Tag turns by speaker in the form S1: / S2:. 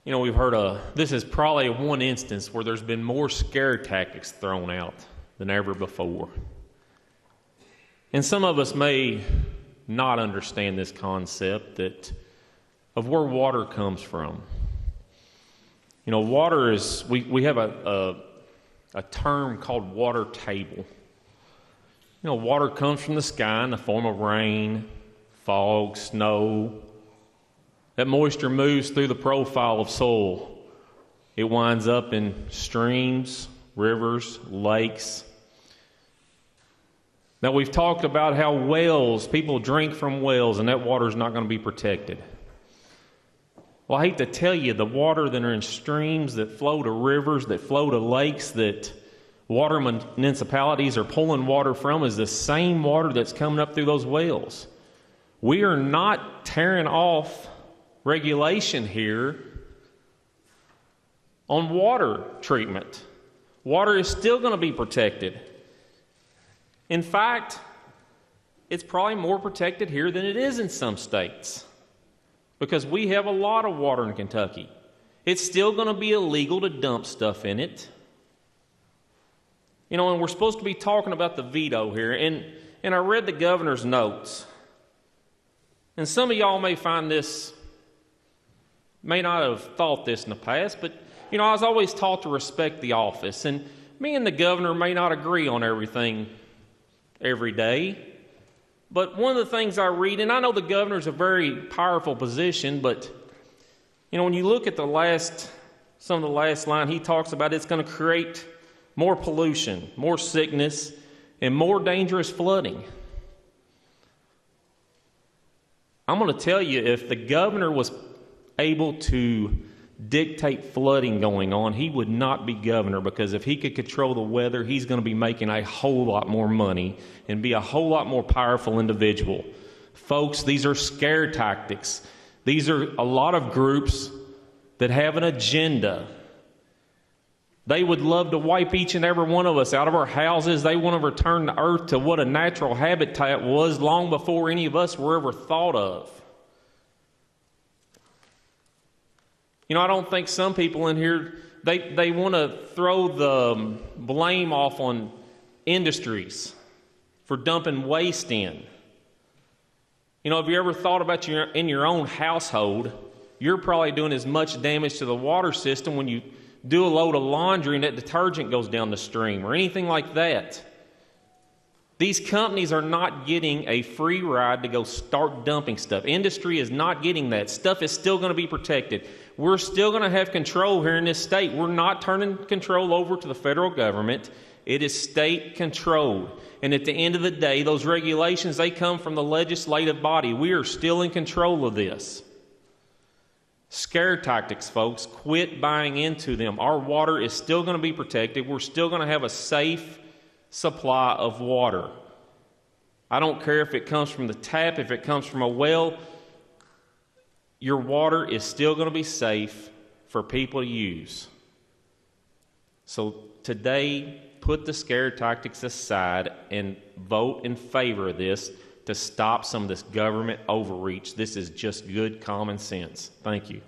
S1: You know, we've heard this is probably one instance where there's been more scare tactics thrown out than ever before. And some of us may not understand this concept of where water comes from. You know, water is, we have a term called water table. You know, water comes from the sky in the form of rain, fog, snow. That moisture moves through the profile of soil. It winds up in streams, rivers, lakes. Now, we've talked about how wells, people drink from wells, and that water is not going to be protected. Well, I hate to tell you, the water that are in streams, that flow to rivers, that flow to lakes, that water municipalities are pulling water from is the same water that's coming up through those wells. We are not tearing off regulation here on water treatment. Water is still going to be protected. In fact, it's probably more protected here than it is in some states because we have a lot of water in Kentucky. It's still going to be illegal to dump stuff in it. You know, and we're supposed to be talking about the veto here, and I read the governor's notes. And some of y'all may find this, may not have thought this in the past, but, you know, I was always taught to respect the office. And me and the governor may not agree on everything every day. But one of the things I read, and I know the governor's a very powerful position, but, you know, when you look at some of the last line, he talks about it's going to create more pollution, more sickness, and more dangerous flooding. I'm going to tell you, if the governor was able to dictate flooding going on, he would not be governor, because if he could control the weather, he's going to be making a whole lot more money and be a whole lot more powerful individual. Folks, these are scare tactics. These are a lot of groups that have an agenda. They would love to wipe each and every one of us out of our houses. They want to return the earth to what a natural habitat was long before any of us were ever thought of. You know, I don't think some people in here, they want to throw the blame off on industries for dumping waste in. You know, have you ever thought about in your own household, you're probably doing as much damage to the water system when you do a load of laundry and that detergent goes down the stream or anything like that. These companies are not getting a free ride to go start dumping stuff. Industry is not getting that. Stuff is still going to be protected. We're still going to have control here in this state. We're not turning control over to the federal government. It is state controlled. And at the end of the day, those regulations, they come from the legislative body. We are still in control of this. Scare tactics, folks. Quit buying into them. Our water is still going to be protected. We're still going to have a safe supply of water. I don't care if it comes from the tap, if it comes from a well, your water is still going to be safe for people to use. So today, put the scare tactics aside and vote in favor of this to stop some of this government overreach. This is just good common sense. Thank you.